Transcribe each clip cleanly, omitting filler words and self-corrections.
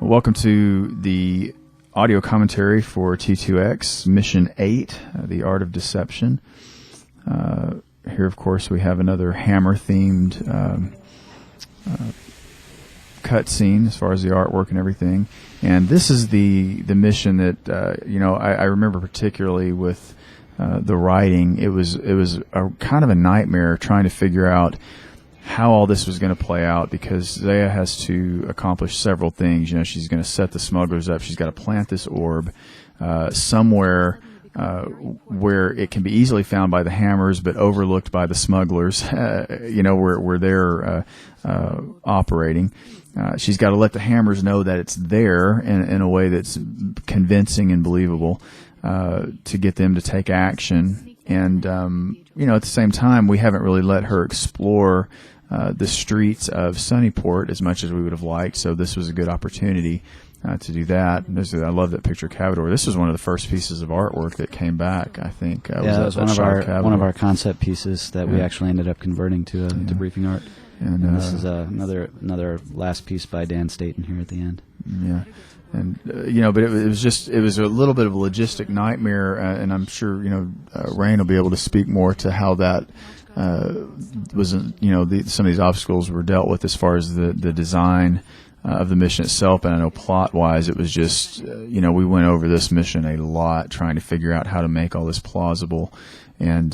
Welcome to the audio commentary for T2X Mission 8, The Art of Deception. Here, of course, we have another Hammer-themed cutscene as far as the artwork and everything. And this is the mission that, I remember particularly with the writing. It was a kind of a nightmare trying to figure out how all this was going to play out, because Zaya has to accomplish several things. You know, she's going to set the smugglers up. She's got to plant this orb somewhere where it can be easily found by the Hammers, but overlooked by the smugglers. Where they're operating. She's got to let the Hammers know that it's there in a way that's convincing and believable to get them to take action. And at the same time, we haven't really let her explore the streets of Sunnyport as much as we would have liked, so this was a good opportunity to do that. I love that picture of Cavador. This was one of the first pieces of artwork that came back, I think. That was one of our concept pieces that we actually ended up converting to briefing art. And this is another last piece by Dan Staton here at the end. Yeah. And but it was a little bit of a logistic nightmare, and I'm sure Rain will be able to speak more to how that was. Some of these obstacles were dealt with as far as the design of the mission itself. And I know plot wise, it was just we went over this mission a lot trying to figure out how to make all this plausible. And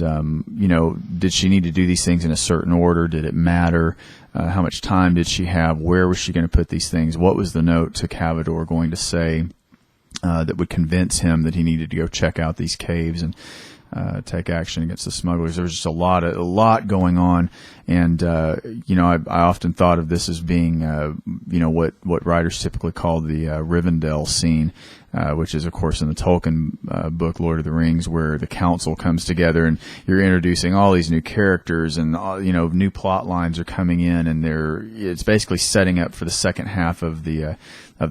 did she need to do these things in a certain order? Did it matter? How much time did she have? Where was she going to put these things? What was the note to Cavador going to say that would convince him that he needed to go check out these caves and take action against the smugglers? There was just a lot going on, and I often thought of this as being what writers typically call the Rivendell scene, which is of course in the Tolkien book Lord of the Rings, where the council comes together and you're introducing all these new characters, and new plot lines are coming in, and it's basically setting up for the second half of the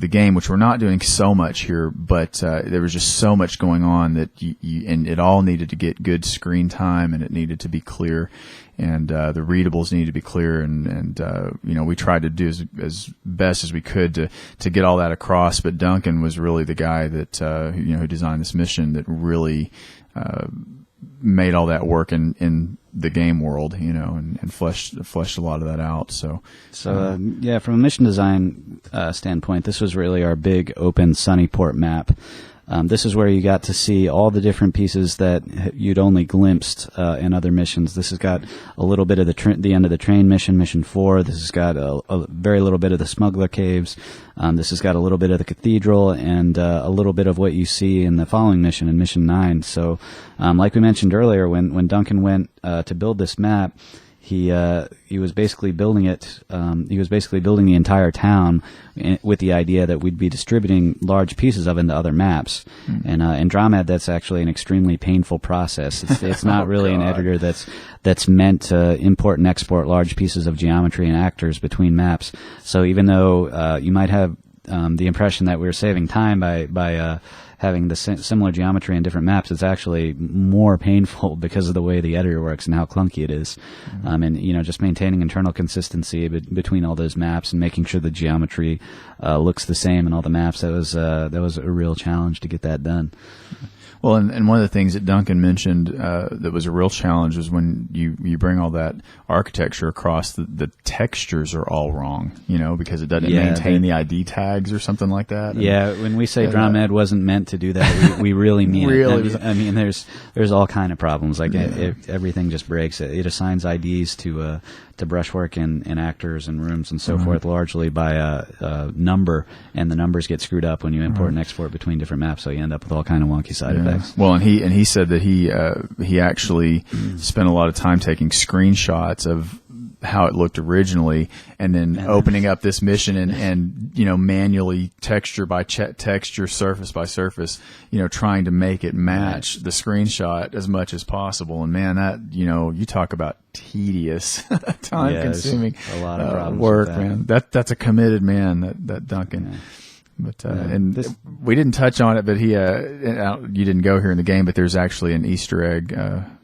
game, which we're not doing so much here, but there was just so much going on that and it all needed to get good screen time, and it needed to be clear, and the readables needed to be clear, and we tried to do as best as we could to get all that across. But Duncan was really the guy that who designed this mission that really made all that work in the game world, and fleshed a lot of that out. So from a mission design standpoint, this was really our big open Sunnyport map. This is where you got to see all the different pieces that you'd only glimpsed in other missions. This has got a little bit of the end of the train mission, Mission 4. This has got a very little bit of the smuggler caves. This has got a little bit of the cathedral, and a little bit of what you see in the following mission, in Mission 9. So, like we mentioned earlier, when Duncan went to build this map, he was basically building it. He was basically building the entire town with the idea that we'd be distributing large pieces of it into other maps. And Andromeda, that's actually an extremely painful process. It's not really an editor that's meant to import and export large pieces of geometry and actors between maps. So even though you might have the impression that we were saving time by having the similar geometry in different maps, it's actually more painful because of the way the editor works and how clunky it is. And just maintaining internal consistency between all those maps and making sure the geometry looks the same in all the maps, that was a real challenge to get that done. Well, and one of the things that Duncan mentioned that was a real challenge was when you bring all that architecture across, the textures are all wrong, because it doesn't maintain the ID tags or something like that. And when we say Andromeda wasn't meant to do that, we really mean it. I mean, there's all kind of problems. Like everything just breaks. It assigns IDs to brushwork and actors and rooms and so forth, largely by number, and the numbers get screwed up when you import and export between different maps, so you end up with all kind of wonky side effects. Well, and he said that he actually spent a lot of time taking screenshots of how it looked originally, and then opening up this mission and manually texture by texture, surface by surface, trying to make it match the screenshot as much as possible. And man, that you talk about tedious, time consuming, a lot of problems work, with that. man. That's a committed man, that Duncan. Yeah. But we didn't touch on it, but you didn't go here in the game, but there's actually an Easter egg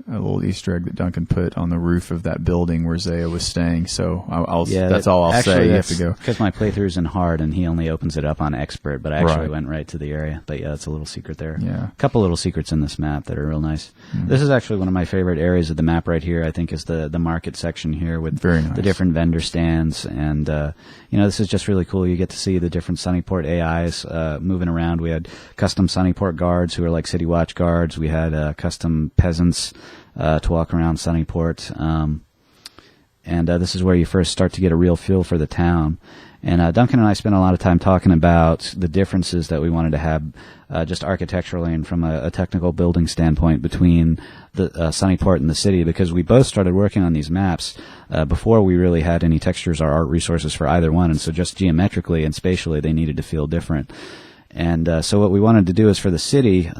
a little Easter egg that Duncan put on the roof of that building where Zaya was staying. So Yeah, that's all I'll say. You have to go. Because my playthrough's in hard, and he only opens it up on expert. But I actually Right. went right to the area. But yeah, that's a little secret there. Yeah. A couple little secrets in this map that are real nice. This is actually one of my favorite areas of the map right here. I think is the market section here with Very nice. the different vendor stands, and this is just really cool. You get to see the different Sunnyport AIs moving around. We had custom Sunnyport guards who are like City Watch guards. We had custom peasants to walk around Sunnyport. And this is where you first start to get a real feel for the town. And Duncan and I spent a lot of time talking about the differences that we wanted to have just architecturally and from a technical building standpoint between the Sunnyport and the city, because we both started working on these maps before we really had any textures or art resources for either one. And so just geometrically and spatially, they needed to feel different. And so what we wanted to do is for the city,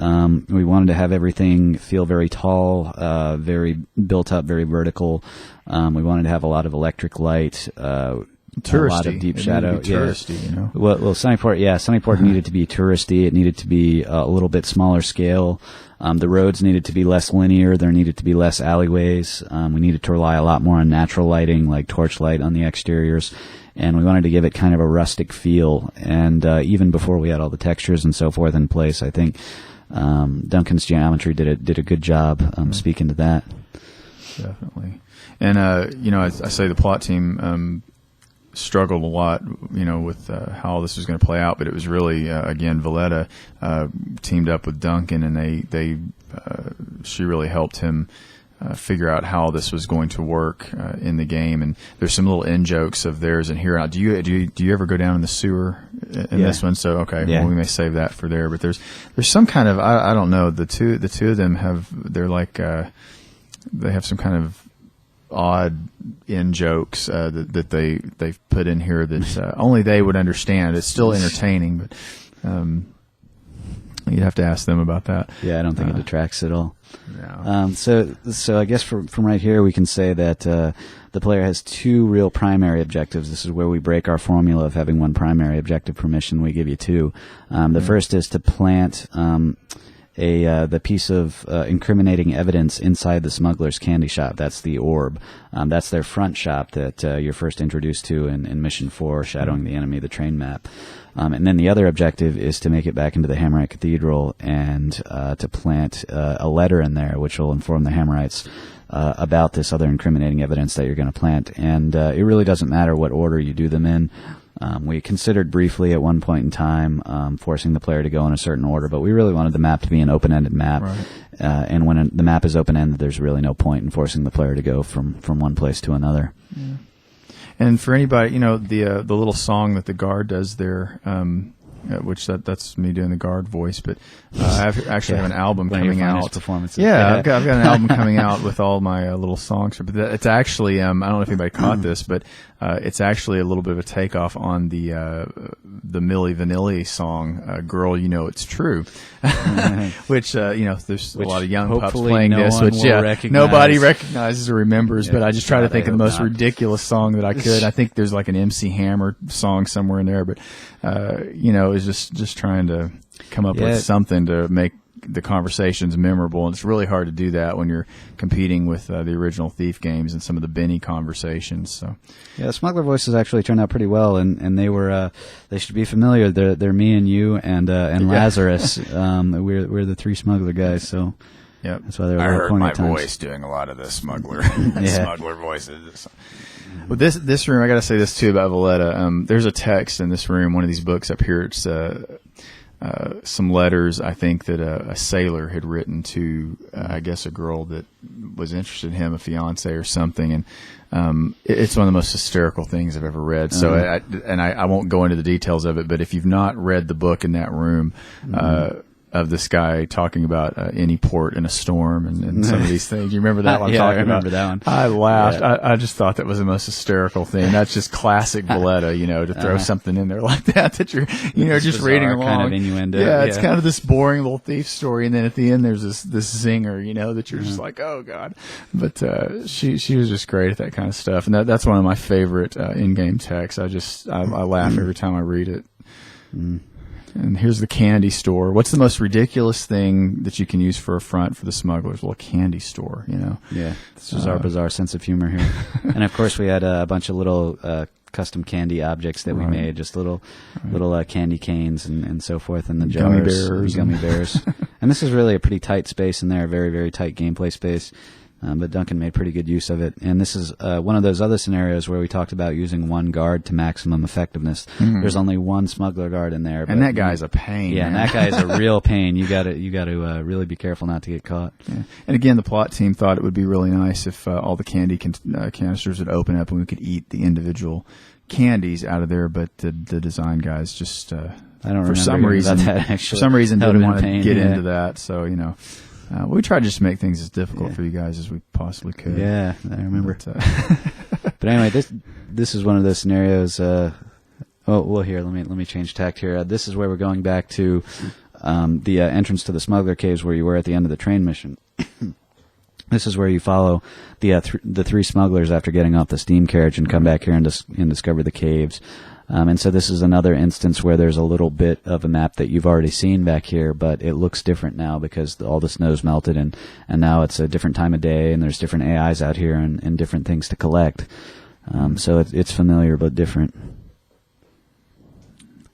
we wanted to have everything feel very tall, very built up, very vertical. We wanted to have a lot of electric light, Touristy. a lot of deep shadow. Touristy, you know. Well, Sunnyport needed to be touristy. It needed to be a little bit smaller scale. The roads needed to be less linear. There needed to be less alleyways. We needed to rely a lot more on natural lighting, like torchlight on the exteriors. And we wanted to give it kind of a rustic feel. And even before we had all the textures and so forth in place, I think Duncan's geometry did a good job speaking to that. Definitely. And, I say the plot team struggled a lot, with how this was going to play out, but it was really, again, Valletta teamed up with Duncan, and she really helped him figure out how this was going to work in the game. And there's some little in jokes of theirs in here. Do you ever go down in the sewer in this one? So okay, yeah. Well, we may save that for there. But there's some kind of I don't know. The two of them they're like they have some kind of odd in jokes that they've put in here that only they would understand. It's still entertaining, but you'd have to ask them about that. Yeah, I don't think it detracts at all. No. So I guess from right here we can say that the player has two real primary objectives. This is where we break our formula of having one primary objective per mission. We give you two. The first is to plant the piece of incriminating evidence inside the smuggler's candy shop. That's the orb. That's their front shop that you're first introduced to in Mission 4, Shadowing the Enemy, the train map. And then the other objective is to make it back into the Hammerite Cathedral and to plant a letter in there which will inform the Hammerites about this other incriminating evidence that you're going to plant. And it really doesn't matter what order you do them in. We considered briefly at one point in time forcing the player to go in a certain order, but we really wanted the map to be an open-ended map. Right. And when the map is open-ended, there's really no point in forcing the player to go from one place to another. Yeah. And for anybody, the little song that the guard does there, which that's me doing the guard voice, but I actually have an album One of your coming finest out. performances. Yeah, I've got an album coming out with all my little songs. But it's actually I don't know if anybody caught this, but it's actually a little bit of a takeoff on the Milli Vanilli song "Girl, You Know It's True," which there's a lot of young pups hopefully playing no this, one which will recognize. nobody recognizes or remembers. Yeah, but I just try to God, think I of the hope most not. ridiculous song that I could. I think there's like an MC Hammer song somewhere in there, but it's just trying to come up with something to make the conversations memorable, and it's really hard to do that when you're competing with the original Thief games and some of the Benny conversations. So, yeah, the Smuggler voices actually turned out pretty well, and they were they should be familiar. They're me and you and Lazarus. We're the three Smuggler guys, so yep. That's why they're. I heard my times. voice doing a lot of the Smuggler Smuggler voices. Well, this room, I got to say this too about Valletta. There's a text in this room, one of these books up here. It's some letters, I think, that a sailor had written to, I guess, a girl that was interested in him, a fiance or something. And it's one of the most hysterical things I've ever read. So, I won't go into the details of it, but if you've not read the book in that room, of this guy talking about any port in a storm and some of these things. You remember that one? Yeah, I remember that one. I laughed. Yeah. I just thought that was the most hysterical thing. That's just classic Valletta, to throw something in there like that you're, just reading along. Kind of innuendo. Yeah, it's kind of this boring little thief story, and then at the end there's this zinger, that you're just like, oh god. But she was just great at that kind of stuff, and that's one of my favorite in-game texts. I laugh every time I read it. And here's the candy store. What's the most ridiculous thing that you can use for a front for the smugglers? Well, a candy store, you know. Yeah, this was our bizarre sense of humor here. And of course, we had a bunch of little custom candy objects that we made, just little candy canes and so forth in the jars. Gummy bears. And this is really a pretty tight space in there, very, very tight gameplay space. But Duncan made pretty good use of it. And this is one of those other scenarios where we talked about using one guard to maximum effectiveness. There's only one smuggler guard in there. And that guy's a pain. Yeah, man. and that guy is a real pain. You got to really be careful not to get caught. Yeah. And again, the plot team thought it would be really nice if all the candy canisters would open up and we could eat the individual candies out of there. But the design guys just I don't for remember some reason about that, actually. for some reason That didn't would've want been to pain, get yeah. into that. So we tried just to make things as difficult for you guys as we possibly could. Yeah, I remember. But, But anyway, this is one of those scenarios. Here, let me change tact here. This is where we're going back to the entrance to the smuggler caves where you were at the end of the train mission. This is where you follow the three smugglers after getting off the steam carriage and come back here and discover the caves. And so this is another instance where there's a little bit of a map that you've already seen back here, but it looks different now because all the snow's melted and now it's a different time of day and there's different AIs out here and different things to collect. So it's familiar but different.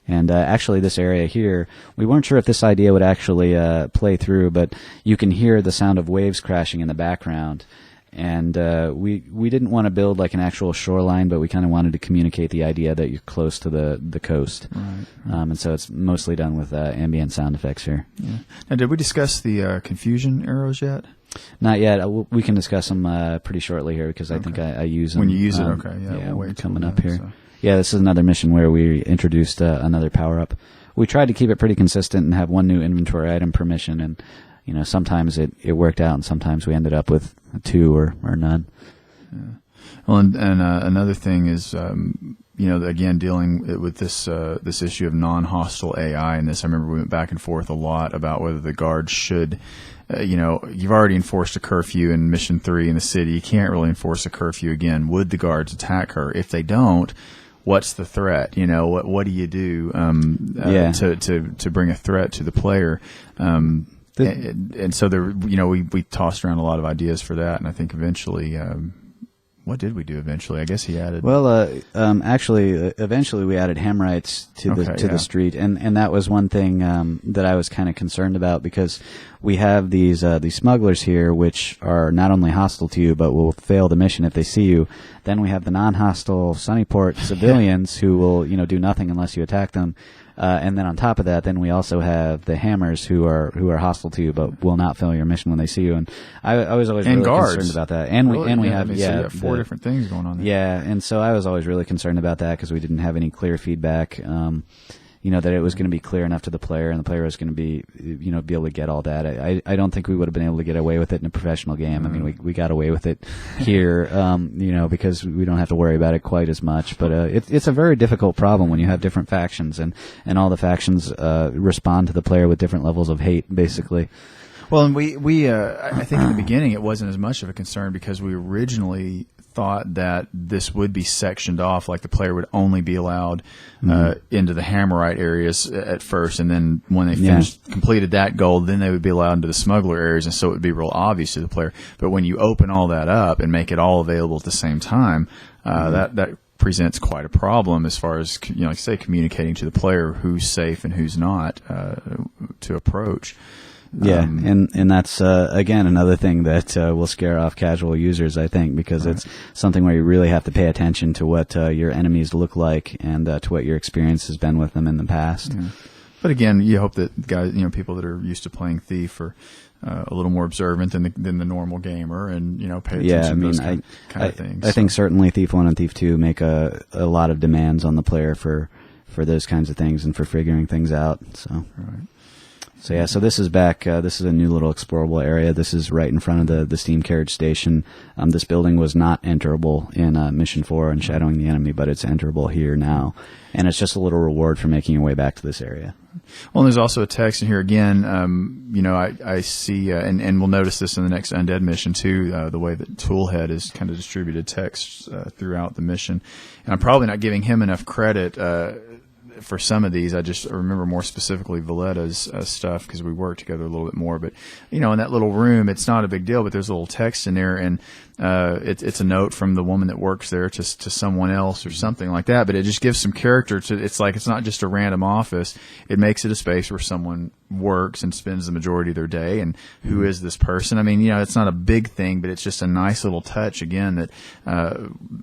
And actually this area here, we weren't sure if this idea would actually play through, but you can hear the sound of waves crashing in the background. And we didn't want to build like an actual shoreline, but we kind of wanted to communicate the idea that you're close to the coast. Right. And so it's mostly done with ambient sound effects here. Yeah. Now, did we discuss the confusion arrows yet? Not yet. We can discuss them pretty shortly here because I think I use them. When you use it, okay. Yeah, yeah, we'll wait coming till up then, here. so. Yeah, this is another mission where we introduced another power-up. We tried to keep it pretty consistent and have one new inventory item per mission, and sometimes it worked out, and sometimes we ended up with two or none. Yeah. Well, and another thing is, again, dealing with this issue of non-hostile AI. And this, I remember we went back and forth a lot about whether the guards should. You've already enforced a curfew in Mission 3 in the city. You can't really enforce a curfew again. Would the guards attack her? If they don't, what's the threat? What do you do to bring a threat to the player? And so there, we tossed around a lot of ideas for that, and I think eventually, what did we do eventually? I guess he added. Well, actually, eventually we added Hemrites to the street, and that was one thing that I was kind of concerned about because we have these smugglers here, which are not only hostile to you but will fail the mission if they see you. Then we have the non-hostile Sunnyport civilians who will do nothing unless you attack them. And then on top of that, then we also have the hammers who are hostile to you, but will not fail your mission when they see you. And I was always really concerned about that. And we have so you have four different things going on there. Yeah, and so I was always really concerned about that because we didn't have any clear feedback. That it was going to be clear enough to the player, and the player was going to be able to get all that. I don't think we would have been able to get away with it in a professional game. I mean, we got away with it here, because we don't have to worry about it quite as much. But it's a very difficult problem when you have different factions, and all the factions respond to the player with different levels of hate, basically. Well, and I think in the beginning it wasn't as much of a concern because we originally thought that this would be sectioned off, like the player would only be allowed into the Hammerite areas at first, and then when they completed that goal, then they would be allowed into the smuggler areas, and so it would be real obvious to the player. But when you open all that up and make it all available at the same time, that presents quite a problem as far as like say communicating to the player who's safe and who's not to approach. Yeah, and that's again another thing that will scare off casual users, I think, because it's something where you really have to pay attention to what your enemies look like and to what your experience has been with them in the past. Yeah. But again, you hope that guys, people that are used to playing Thief are a little more observant than the normal gamer, and pay attention to those kind of things. I think certainly Thief 1 and Thief 2 make a lot of demands on the player for those kinds of things and for figuring things out. So. Right. So this is back. This is a new little explorable area. This is right in front of the steam carriage station. This building was not enterable in Mission 4 and Shadowing the Enemy, but it's enterable here now. And it's just a little reward for making your way back to this area. Well, and there's also a text in here again. I see, and we'll notice this in the next Undead mission too. The way that Toolhead is kind of distributed text throughout the mission, and I'm probably not giving him enough credit. for some of these, I remember more specifically Valletta's stuff because we worked together a little bit more. But in that little room, it's not a big deal. But there's a little text in there, and it's a note from the woman that works there to someone else or something like that. But it just gives some character to. It's like it's not just a random office. It makes it a space where someone works and spends the majority of their day. And who is this person? I mean, it's not a big thing, but it's just a nice little touch again that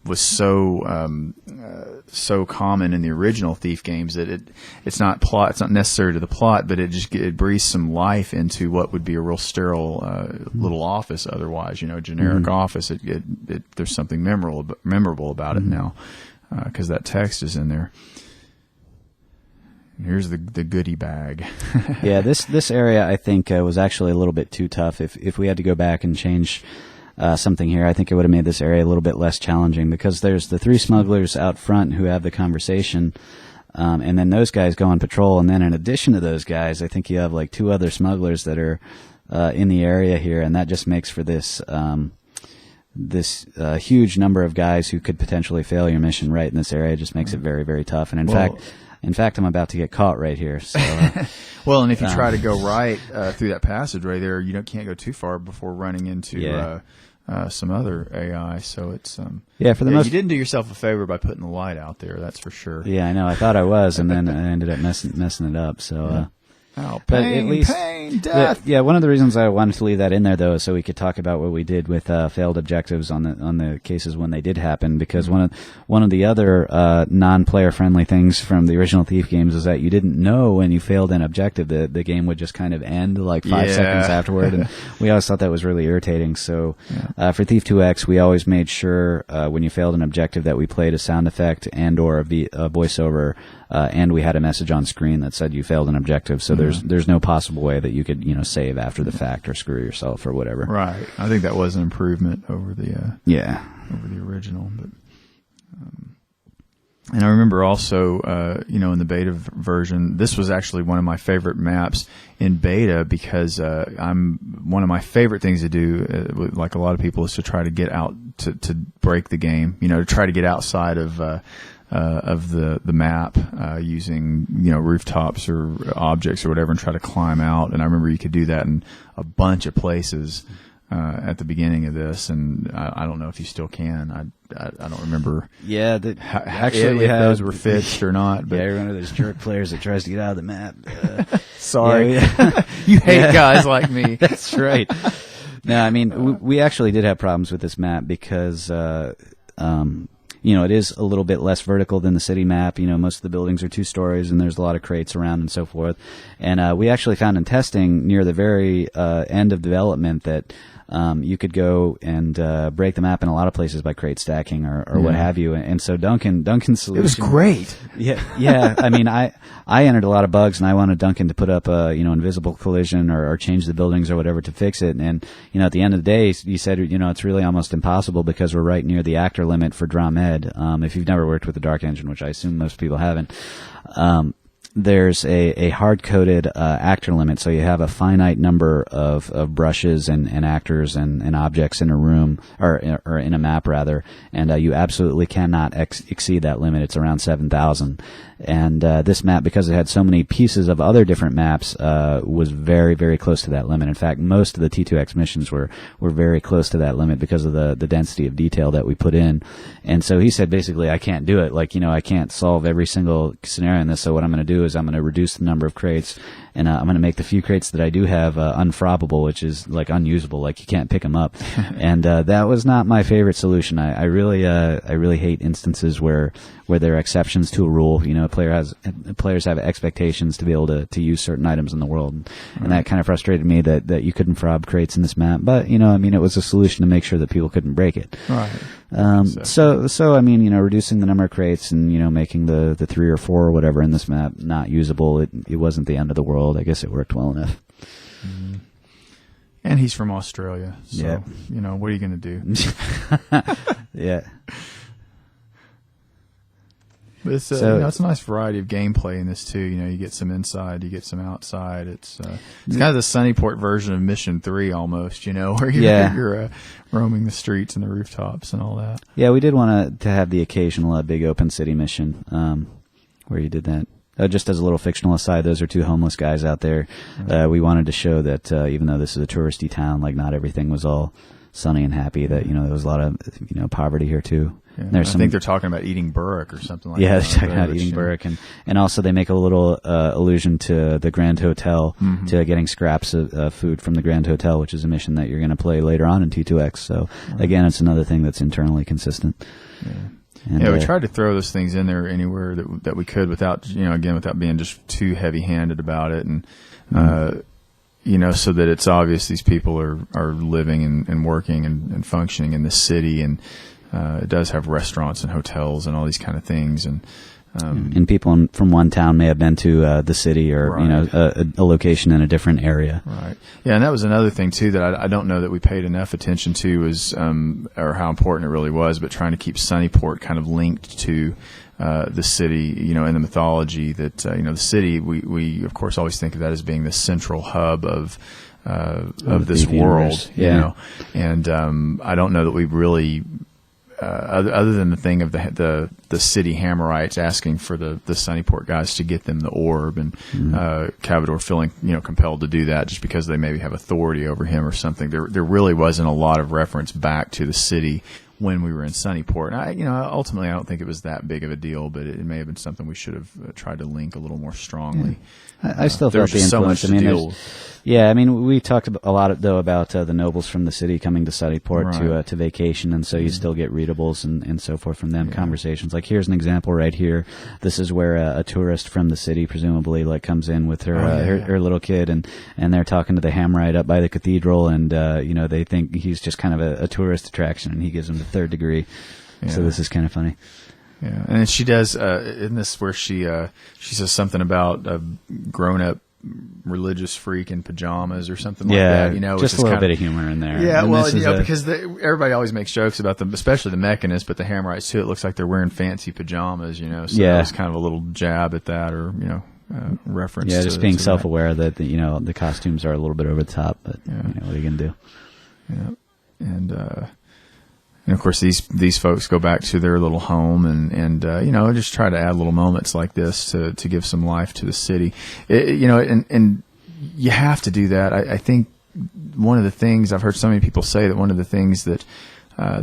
was so common in the original Thief games that it's not necessary to the plot, but it breathes some life into what would be a real sterile little office otherwise, generic office. There's something memorable about it now because that text is in there. And here's the goodie bag. Yeah, this area I think was actually a little bit too tough. If we had to go back and change something here, I think it would have made this area a little bit less challenging because there's the 3 smugglers out front who have the conversation, and then those guys go on patrol, and then in addition to those guys, I think you have like 2 other smugglers that are in the area here, and that just makes for this huge number of guys who could potentially fail your mission right in this area. It just makes it very, very tough. And in fact, I'm about to get caught right here. So, well, and if you try to go right through that passage right there, you can't go too far before running into some other AI. So it's for the most. You didn't do yourself a favor by putting the light out there. That's for sure. Yeah, I know. I thought I was, and then I ended up messing it up. So. Oh, but at least, death. Yeah, one of the reasons I wanted to leave that in there, though, is so we could talk about what we did with failed objectives on the cases when they did happen. Because one of the other non-player friendly things from the original Thief games is that you didn't know when you failed an objective, the game would just kind of end like 5 seconds afterward, and we always thought that was really irritating. So for Thief 2X, we always made sure when you failed an objective that we played a sound effect and or a voiceover. And we had a message on screen that said you failed an objective, so there's no possible way that you could save after the fact or screw yourself or whatever. Right. I think that was an improvement over the over the original. But and I remember also in the beta version, this was actually one of my favorite maps in beta because one of my favorite things to do, like a lot of people, is to try to get out to break the game. To try to get outside of the map using rooftops or objects or whatever and try to climb out. And I remember you could do that in a bunch of places at the beginning of this, and I don't know if you still can. I don't remember. Yeah, actually, if those were fixed or not. But you're one of those jerk players that tries to get out of the map. Sorry, you hate guys like me. That's right. No, I mean we actually did have problems with this map because. It is a little bit less vertical than the city map. Most of the buildings are 2 stories, and there's a lot of crates around and so forth. And we actually found in testing near the very end of development that you could go and break the map in a lot of places by crate stacking or what have you. And so Duncan's solution. It was great. Yeah. I mean, I entered a lot of bugs, and I wanted Duncan to put up invisible collision or change the buildings or whatever to fix it. And at the end of the day, he said it's really almost impossible because we're right near the actor limit for DRAMED. If you've never worked with the Dark Engine, which I assume most people haven't. There's a hard-coded actor limit, so you have a finite number of brushes and actors and objects in a room, or in a map, rather, and you absolutely cannot exceed that limit. It's around 7,000. And this map, because it had so many pieces of other different maps, was very, very close to that limit. In fact, most of the T2X missions were very close to that limit because of the density of detail that we put in. And so he said, basically, I can't do it. I can't solve every single scenario in this, so what I'm going to do is I'm going to reduce the number of crates, and I'm going to make the few crates that I do have unfrobbable, which is unusable, you can't pick them up. And that was not my favorite solution. I really hate instances where there are exceptions to a rule. Players have expectations to be able to use certain items in the world, and that kind of frustrated me that you couldn't frob crates in this map. But it was a solution to make sure that people couldn't break it. Right. So I mean, reducing the number of crates and making the 3 or 4 or whatever in this map not usable, it wasn't the end of the world. I guess it worked well enough. Mm-hmm. And he's from Australia, so what are you going to do? Yeah. But it's it's a nice variety of gameplay in this too. You get some inside, you get some outside. It's kind of the Sunnyport version of Mission 3 almost. Where you're roaming the streets and the rooftops and all that. Yeah, we did want to have the occasional big open city mission. where you did that. Just as a little fictional aside, those are two homeless guys out there. We wanted to show that even though this is a touristy town, like not everything was all sunny and happy. That there was a lot of poverty here too. Yeah. I think they're talking about eating burrick or something like that. Yeah, they're talking about eating burrick, and also they make a little allusion to the Grand Hotel, to getting scraps of food from the Grand Hotel, which is a mission that you're going to play later on in T2X. So again, it's another thing that's internally consistent. Yeah. And, we tried to throw those things in there anywhere that we could without, without being just too heavy-handed about it, and so that it's obvious these people are living and working and functioning in this city, and it does have restaurants and hotels and all these kind of things, and people from one town may have been to the city or right. a location in a different area. Right. Yeah, and that was another thing too that I don't know that we paid enough attention to or how important it really was, but trying to keep Sunnyport kind of linked to the city, in the mythology that the city we of course always think of that as being the central hub of this world, and I don't know that we really. Other than the thing of the city Hammerites asking for the Sunnyport guys to get them the orb, and Cavador feeling compelled to do that just because they maybe have authority over him or something. There really wasn't a lot of reference back to the city when we were in Sunnyport. And ultimately I don't think it was that big of a deal, but it may have been something we should have tried to link a little more strongly. I still felt the influence. So much to deal with. Yeah, we talked a lot though about the nobles from the city coming to Sunnyport to vacation, and so you still get readables and so forth from them. Conversations like, here's an example right here. This is where a tourist from the city presumably comes in with her little kid, and they're talking to the Hammerite up by the cathedral, and they think he's just kind of a tourist attraction, and he gives them the third degree. Yeah. So this is kind of funny. Yeah, and then she does in this where she says something about a grown-up religious freak in pajamas or something like that. Just a little bit of humor in there. Yeah, because everybody always makes jokes about them, especially the Mechanists, but the Hammerites too. It looks like they're wearing fancy pajamas, So that was kind of a little jab at that, or reference. Yeah, just being self-aware that the costumes are a little bit over the top, but what are you gonna do? Yeah, and of course, these folks go back to their little home and just try to add little moments like this to give some life to the city. And you have to do that. I think one of the things I've heard so many people say that one of the things that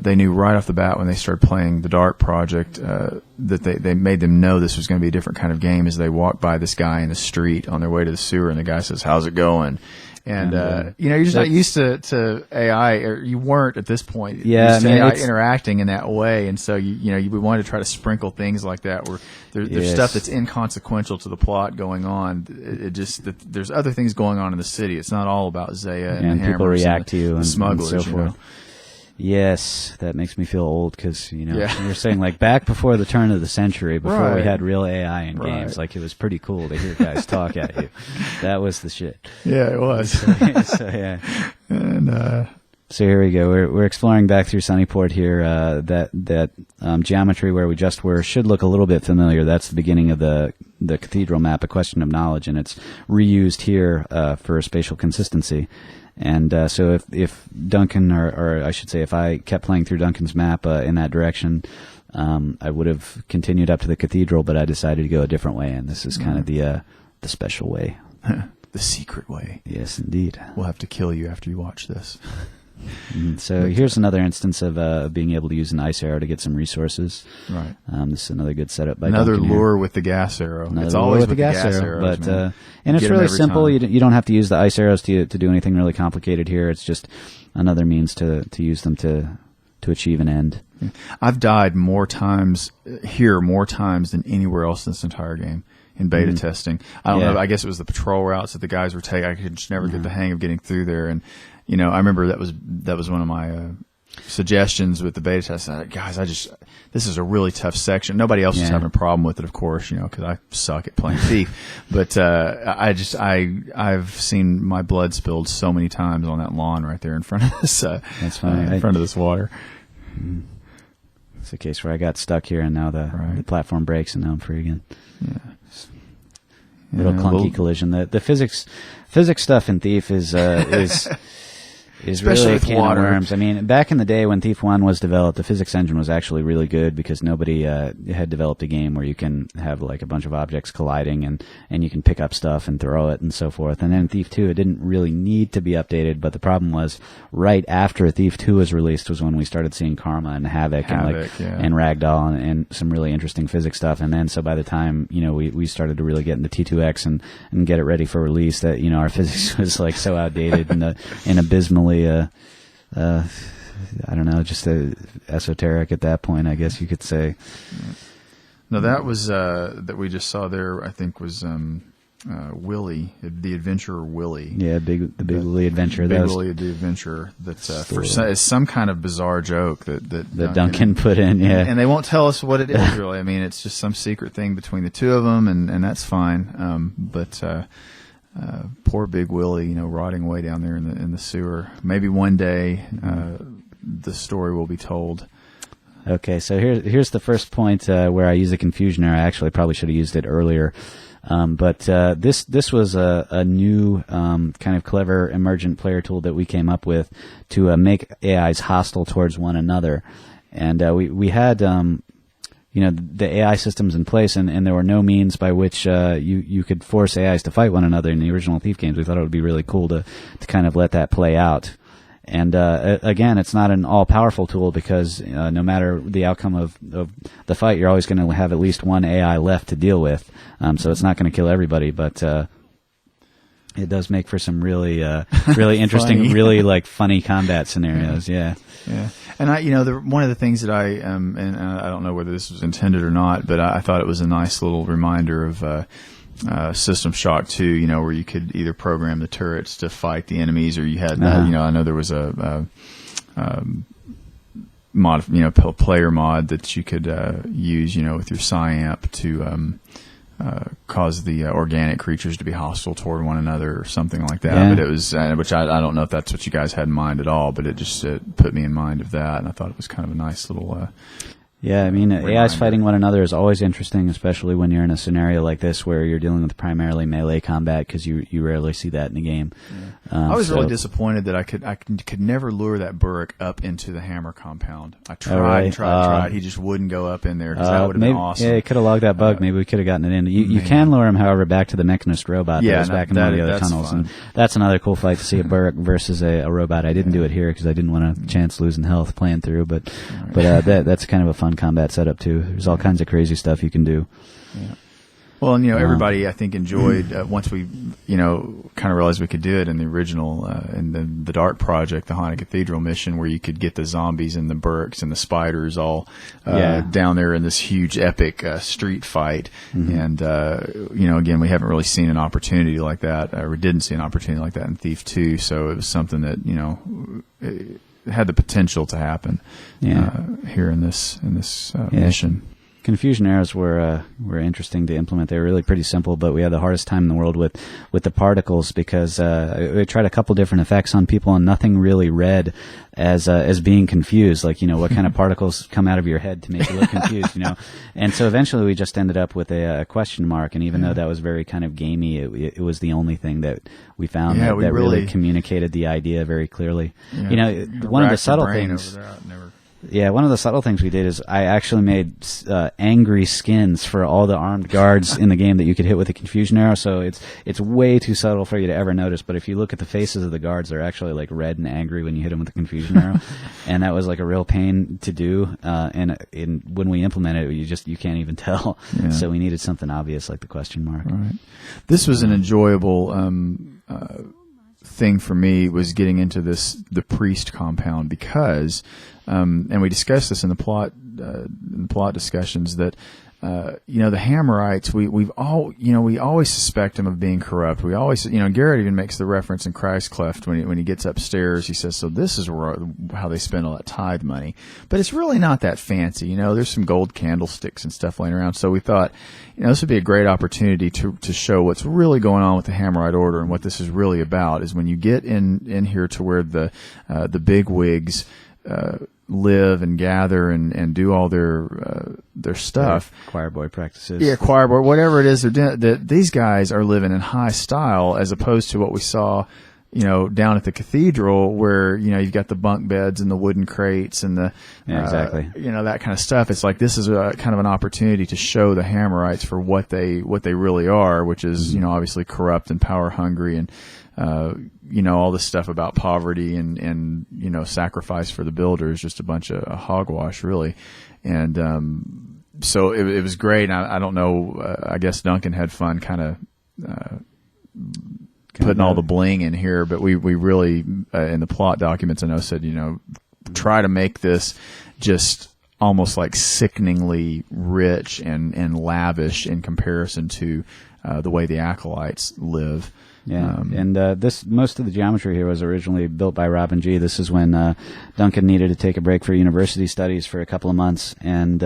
they knew right off the bat when they started playing the Dark Project, that they made them know this was going to be a different kind of game as they walked by this guy in the street on their way to the sewer, and the guy says, "How's it going?" And you're just not used to AI, or you weren't at this point. Yeah, AI interacting in that way, and so we wanted to try to sprinkle things like that where there's stuff that's inconsequential to the plot going on. There's other things going on in the city. It's not all about Zaya and the people react to you and smugglers and so forth. Yes, that makes me feel old because, you're saying like back before the turn of the century, before we had real AI in games, like it was pretty cool to hear guys talk at you. That was the shit. Yeah, it was. So yeah. And, so here we go. We're exploring back through Sunnyport here. That geometry where we just were should look a little bit familiar. That's the beginning of the cathedral map, A Question of Knowledge, and it's reused here for spatial consistency. And so if Duncan, or I should say if I kept playing through Duncan's map in that direction, I would have continued up to the cathedral, but I decided to go a different way, and this is kind of the special way. The secret way. Yes, indeed. We'll have to kill you after you watch this. So here's another instance of being able to use an ice arrow to get some resources. Right. This is another good setup by another Duncan lure here. with the gas arrow. It's always with the gas arrow, but and it's really simple. You don't have to use the ice arrows to do anything really complicated here. It's just another means to use them to achieve an end. I've died more times than anywhere else in this entire game in beta testing. I don't know. I guess it was the patrol routes that the guys were taking. I could just never get the hang of getting through there. And I remember that was one of my suggestions with the beta test. Guys, this is a really tough section. Nobody else was having a problem with it, of course, because I suck at playing Thief. But I've seen my blood spilled so many times on that lawn right there in front of this. That's funny. In front of this water. It's a case where I got stuck here, and now the platform breaks, and now I'm free again. Yeah. Little clunky collision. The physics stuff in Thief is is especially really a with can water. of worms. I mean, back in the day when Thief 1 was developed, the physics engine was actually really good because nobody had developed a game where you can have like a bunch of objects colliding and you can pick up stuff and throw it and so forth. And then Thief 2, it didn't really need to be updated, but the problem was right after Thief 2 was released was when we started seeing Karma and Havoc and Ragdoll and some really interesting physics stuff. And then so by the time, we started to really get into T2X and get it ready for release, that, our physics was like so outdated and abysmally, I don't know, just esoteric at that point, I guess you could say. No, that was that we just saw there. I think was Willie, the adventurer Willie. Yeah, the Big Willie Adventure. Big Willie the Adventurer. It's some kind of bizarre joke that Duncan put in. Yeah, and they won't tell us what it is really. I mean, it's just some secret thing between the two of them, and that's fine. But poor Big Willie, rotting away down there in the sewer. Maybe one day the story will be told. Okay, so here's the first point where I use the confusion error. I actually probably should have used it earlier. But this was a new kind of clever emergent player tool that we came up with to make AIs hostile towards one another. And we had the AI systems in place, and there were no means by which you could force AIs to fight one another in the original Thief games. We thought it would be really cool to kind of let that play out. And again, it's not an all-powerful tool because no matter the outcome of the fight, you're always going to have at least one AI left to deal with. So it's not going to kill everybody, but it does make for some really interesting, really like funny combat scenarios. Yeah. And one of the things that and I don't know whether this was intended or not, but I thought it was a nice little reminder of System Shock 2, where you could either program the turrets to fight the enemies, or you had, I know there was a mod, player mod that you could use, with your SciAmp to cause the organic creatures to be hostile toward one another or something like that. Yeah. But it was, which I don't know if that's what you guys had in mind at all, but it just put me in mind of that, and I thought it was kind of a nice little. Yeah, I mean, AIs fighting one another is always interesting, especially when you're in a scenario like this where you're dealing with primarily melee combat, because you rarely see that in the game. I was really disappointed that I could never lure that Burrick up into the hammer compound. I tried. He just wouldn't go up in there, because that would have been awesome. Yeah, he could have logged that bug. Maybe we could have gotten it in. You can lure him, however, back to the Mechanist robot that was back in one of the other tunnels. Fun. And that's another cool fight to see a Burrick versus a robot. I didn't do it here because I didn't want a chance losing health playing through, but that's kind of a fun combat setup too. There's all kinds of crazy stuff you can do. Yeah. Well, and everybody I think enjoyed once we kind of realized we could do it in the original in the Dark Project, the Haunted Cathedral mission, where you could get the zombies and the Burricks and the spiders all down there in this huge epic street fight. And again, we haven't really seen an opportunity like that, or we didn't see an opportunity like that in Thief 2. So it was something that it had the potential to happen here in this mission. Confusion arrows were interesting to implement. They were really pretty simple, but we had the hardest time in the world with the particles, because we tried a couple different effects on people, and nothing really read as being confused. Like, what kind of particles come out of your head to make you look confused, And so eventually we just ended up with a question mark, and even though that was very kind of gamey, it was the only thing that we found that really communicated the idea very clearly. One of the subtle things. Yeah, one of the subtle things we did is I actually made angry skins for all the armed guards in the game that you could hit with a confusion arrow. So it's way too subtle for you to ever notice. But if you look at the faces of the guards, they're actually like red and angry when you hit them with a confusion arrow, and that was like a real pain to do. And when we implemented it, you can't even tell. Yeah. So we needed something obvious like the question mark. Right. This was an enjoyable thing for me, was getting into the priest compound, because and we discussed this in the plot discussions, that the Hammerites, we always suspect them of being corrupt. We always, Garrett even makes the reference in Christcleft when he gets upstairs. He says, "So this is how they spend all that tithe money," but it's really not that fancy. There's some gold candlesticks and stuff laying around. So we thought, this would be a great opportunity to show what's really going on with the Hammerite Order, and what this is really about is when you get in here to where the big wigs live and gather and do all their stuff. Choir boy practices. Yeah, choir boy, whatever it is they're doing. These guys are living in high style, as opposed to what we saw down at the cathedral where, you've got the bunk beds and the wooden crates and the, Yeah, exactly. that kind of stuff. It's like this is a kind of an opportunity to show the Hammerites for what they really are, which is, obviously corrupt and power hungry and, all this stuff about poverty and sacrifice for the builder is just a bunch of hogwash, really. And, so it was great. And I don't know, I guess Duncan had fun kind of, putting all the bling in here, but we really in the plot documents I know said try to make this just almost like sickeningly rich and lavish in comparison to the way the acolytes live. Yeah, and this most of the geometry here was originally built by Robin G. This is when Duncan needed to take a break for university studies for a couple of months, and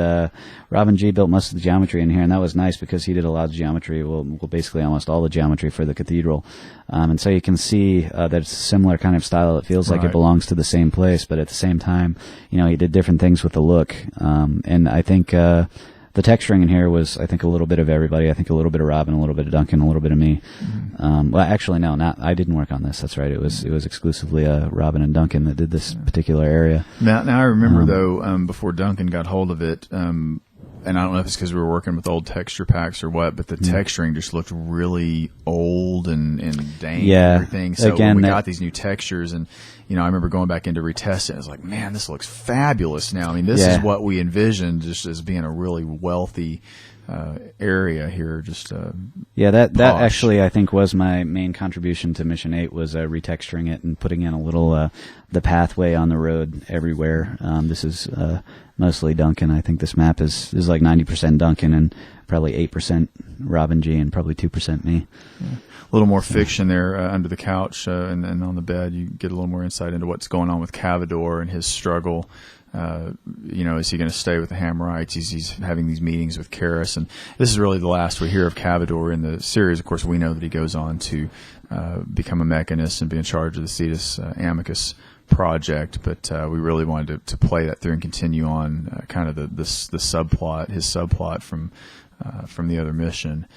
Robin G. built most of the geometry in here, and that was nice because he did a lot of geometry, well basically almost all the geometry for the cathedral, and so you can see that it's a similar kind of style. It feels like it belongs to the same place, but at the same time, he did different things with the look, and I think the texturing in here was, I think, a little bit of everybody. I think a little bit of Robin, a little bit of Duncan, a little bit of me. Mm-hmm. Well, actually, no, I didn't work on this. That's right. It was exclusively Robin and Duncan that did this particular area. Now I remember though, before Duncan got hold of it, and I don't know if it's because we were working with old texture packs or what, but the texturing just looked really old and dank and everything. So again, when we got these new textures and, I remember going back in to retest it. I was like, man, this looks fabulous now. I mean, this is what we envisioned just as being a really wealthy area here. Just that actually I think was my main contribution to Mission 8 was retexturing it and putting in a little the pathway on the road everywhere. This is mostly Duncan. I think this map is like 90% Duncan and probably 8% Robin G and probably 2% me. Yeah. A little more fiction there under the couch and on the bed. You get a little more insight into what's going on with Cavador and his struggle. Is he going to stay with the Hammerites? He's having these meetings with Karis, and this is really the last we hear of Cavador in the series. Of course, we know that he goes on to become a mechanist and be in charge of the Cetus Amicus project, but we really wanted to play that through and continue on kind of the subplot, his subplot from the other mission.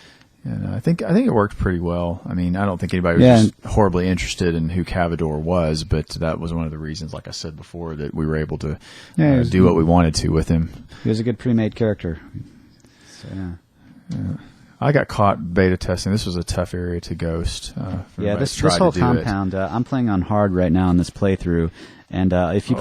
And I think it worked pretty well. I mean, I don't think anybody was just horribly interested in who Cavador was, but that was one of the reasons, like I said before, that we were able to do what we wanted to with him. He was a good pre-made character. So, yeah. I got caught beta testing. This was a tough area to ghost. This whole compound. I'm playing on hard right now in this playthrough. And if you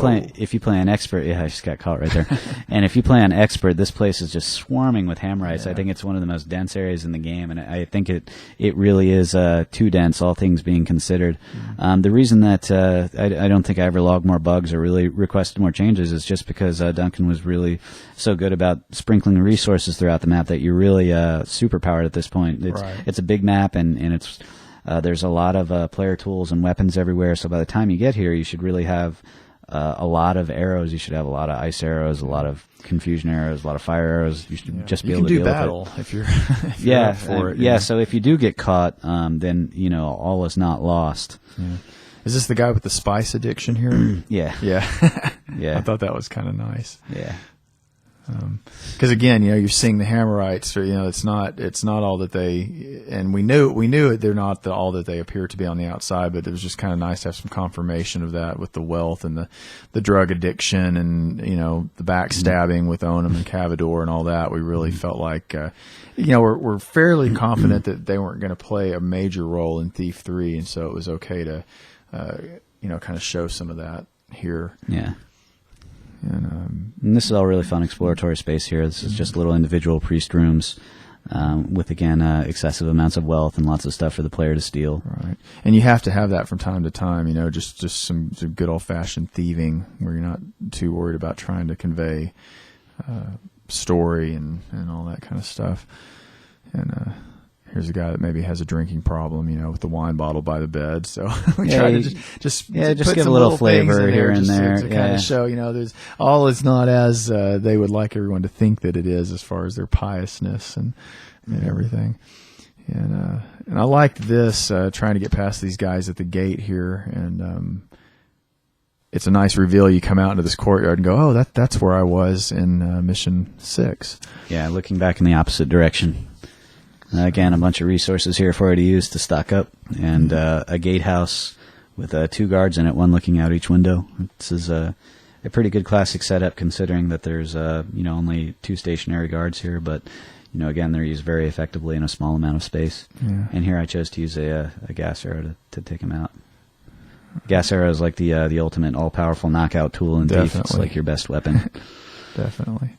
play on expert, I just got caught right there. And if you play on expert, this place is just swarming with Hammerites. Yeah. I think it's one of the most dense areas in the game, and I think it really is too dense, all things being considered. Mm-hmm. The reason that I don't think I ever logged more bugs or really requested more changes is just because Duncan was really so good about sprinkling resources throughout the map that you're really super powered at this point. It's a big map, and it's there's a lot of player tools and weapons everywhere, so by the time you get here, you should really have a lot of arrows. You should have a lot of ice arrows, a lot of confusion arrows, a lot of fire arrows. You should just be able to deal battle with it. If you're up for it. So if you do get caught, then all is not lost. Yeah. Is this the guy with the spice addiction here? Yeah. I thought that was kind of nice. Yeah. Because again, you're seeing the Hammerites. Or, it's not all that they, and we knew it. They're not all that they appear to be on the outside. But it was just kind of nice to have some confirmation of that with the wealth and the drug addiction and the backstabbing with Onum and Cavador and all that. We really felt like we're fairly confident that they weren't going to play a major role in Thief 3, and so it was okay to kind of show some of that here. Yeah. And this is all really fun exploratory space here. This is just little individual priest rooms with, again, excessive amounts of wealth and lots of stuff for the player to steal. Right. And you have to have that from time to time, just some good old-fashioned thieving where you're not too worried about trying to convey story and all that kind of stuff. And here's a guy that maybe has a drinking problem, with the wine bottle by the bed. So we try to just put give some a little flavor here and there to kind of show, there's all is not as they would like everyone to think that it is, as far as their piousness and everything. And I liked this trying to get past these guys at the gate here, and it's a nice reveal. You come out into this courtyard and go, oh, that's where I was in Mission 6. Yeah, looking back in the opposite direction. Again, a bunch of resources here for you to use to stock up, and a gatehouse with 2 guards in it, one looking out each window. This is a pretty good classic setup considering that there's only 2 stationary guards here, but again, they're used very effectively in a small amount of space. Yeah. And here I chose to use a gas arrow to take them out. Gas arrow is like the ultimate all-powerful knockout tool in Thief. It's like your best weapon. Definitely.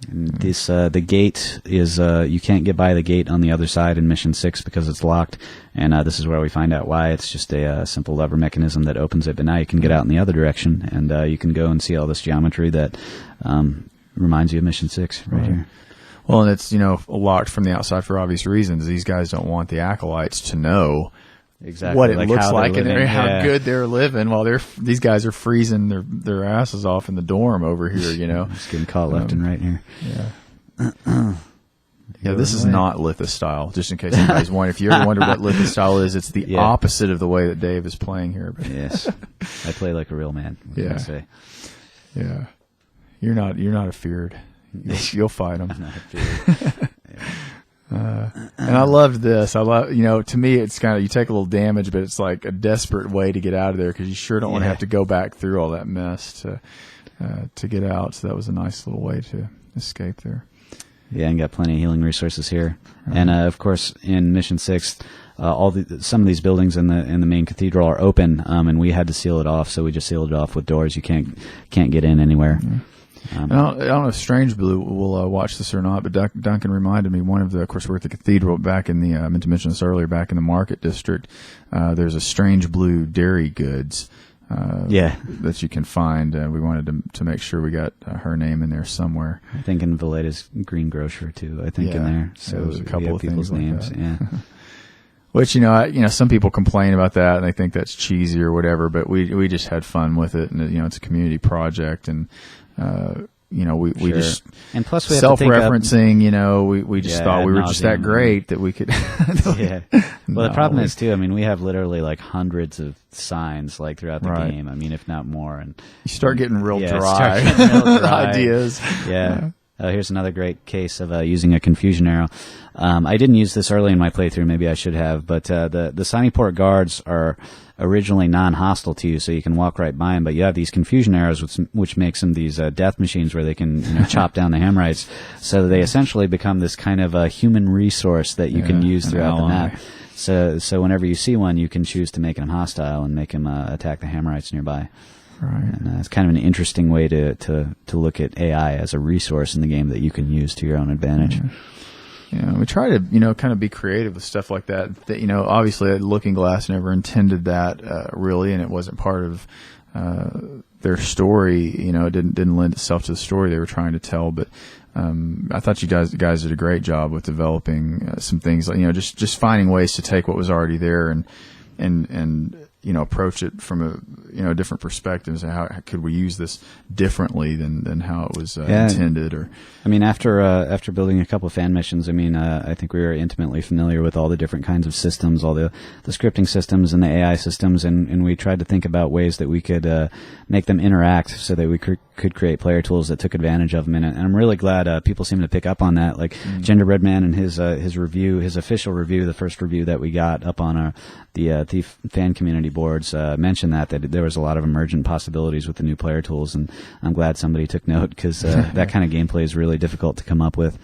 And this the gate is you can't get by the gate on the other side in Mission 6 because it's locked, and this is where we find out why. It's just a simple lever mechanism that opens it, but now you can get out in the other direction, and you can go and see all this geometry that reminds you of Mission 6 right here. Well, and it's locked from the outside for obvious reasons. These guys don't want the acolytes to know exactly what it like looks how like they're and living. how good they're living while these guys are freezing their asses off in the dorm over here. Just getting caught left and right here. Yeah. Yeah, this is not lithostyle, just in case anybody's wondering. If you ever wonder what lithostyle is, it's the opposite of the way that Dave is playing here. But Yes. I play like a real man. What can I say? Yeah. You're not afeared. You'll fight them. I'm not afeared. And I loved this. I love, to me, it's kind of, you take a little damage, but it's like a desperate way to get out of there because you sure don't want to have to go back through all that mess to get out. So that was a nice little way to escape there. Yeah, and got plenty of healing resources here. Right. And of course, in Mission 6, some of these buildings in the main cathedral are open, and we had to seal it off. So we just sealed it off with doors. You can't get in anywhere. Yeah. I don't know if Strange Blue will watch this or not, but Duncan reminded me of course, we're at the cathedral back in the, I meant to mention this earlier, back in the Market District. There's a Strange Blue Dairy Goods that you can find. We wanted to make sure we got her name in there somewhere. I think in Valletta's Green Grocer, too, in there. So there's a couple of people's names. Like yeah. Which, some people complain about that and they think that's cheesy or whatever, but we just had fun with it, and, it's a community project, and, we just, and plus we have self-referencing, we just thought we were just that great that we could. Yeah. Well, the problem is too, we have literally like hundreds of signs like throughout the game. If not more. And you start getting real dry ideas. Yeah. Here's another great case of using a confusion arrow. I didn't use this early in my playthrough. Maybe I should have. But the Sunnyport guards are originally non-hostile to you, so you can walk right by them. But you have these confusion arrows, which makes them these death machines where they can chop down the Hamrites. So they essentially become this kind of a human resource that you can use throughout the map. So whenever you see one, you can choose to make them hostile and make them attack the Hamrites nearby. Right. And it's kind of an interesting way to look at AI as a resource in the game that you can use to your own advantage. Yeah, we try to, kind of be creative with stuff like that. Obviously Looking Glass never intended that, really, and it wasn't part of, their story. It didn't lend itself to the story they were trying to tell, but, I thought you guys did a great job with developing some things like, just finding ways to take what was already there and approach it from a different perspective. So how could we use this differently than how it was intended? Or after building a couple of fan missions, I think we were intimately familiar with all the different kinds of systems, all the scripting systems and the AI systems, and we tried to think about ways that we could make them interact so that we could create player tools that took advantage of them. And I'm really glad people seem to pick up on that. Like Gingerbread Man and his review, his official review, the first review that we got up on the Thief fan community boards, mentioned that there was a lot of emergent possibilities with the new player tools, and I'm glad somebody took note because that kind of gameplay is really difficult to come up with,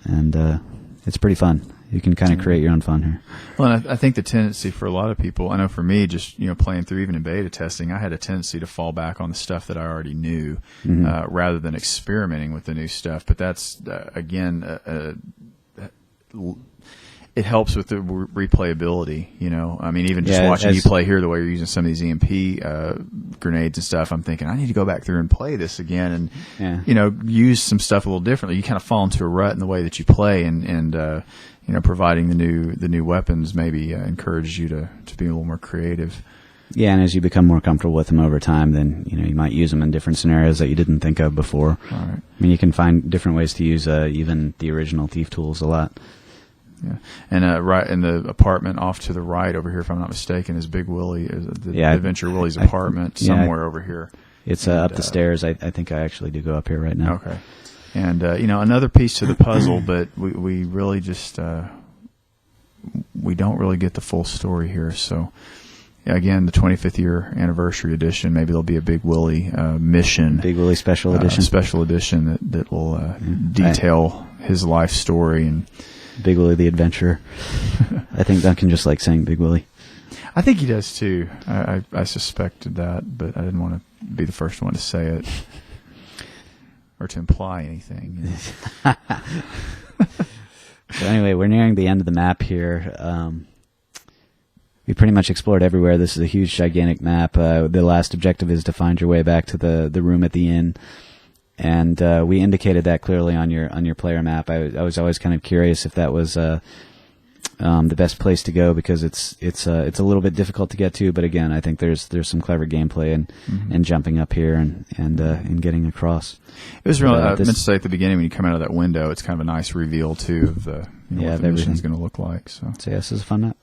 and it's pretty fun. You can kind of create your own fun here. Well, and I think the tendency for a lot of people, I know for me, just playing through even in beta testing, I had a tendency to fall back on the stuff that I already knew, rather than experimenting with the new stuff. But that's again, it helps with the replayability. Even just watching you play here, the way you're using some of these EMP grenades and stuff, I'm thinking I need to go back through and play this again, and use some stuff a little differently. You kind of fall into a rut in the way that you play, and providing the new weapons maybe encourages you to be a little more creative. Yeah, and as you become more comfortable with them over time, then you might use them in different scenarios that you didn't think of before. Right. You can find different ways to use even the original Thief tools a lot. Yeah, and right in the apartment off to the right over here, if I'm not mistaken, is Big Willie, Adventure Willie's apartment somewhere over here. It's up the stairs. I think I actually do go up here right now. Okay, and another piece to the puzzle, but we really just we don't really get the full story here. So, yeah, again, the 25th year anniversary edition. Maybe there'll be a Big Willie mission, Big Willie special edition. special edition that will detail his life story and Big Willie the Adventurer. I think Duncan just likes saying Big Willie. I think he does too. I suspected that, but I didn't want to be the first one to say it or to imply anything. You know. So anyway, we're nearing the end of the map here. We pretty much explored everywhere. This is a huge, gigantic map. The last objective is to find your way back to the room at the inn, and we indicated that clearly on your player map. I was always kind of curious if that was the best place to go, because it's a little bit difficult to get to. But again, I think there's some clever gameplay in jumping up here and getting across. It was real. I meant to say at the beginning, when you come out of that window, it's kind of a nice reveal too of what the mission's going to look like. So yes, this is a fun map.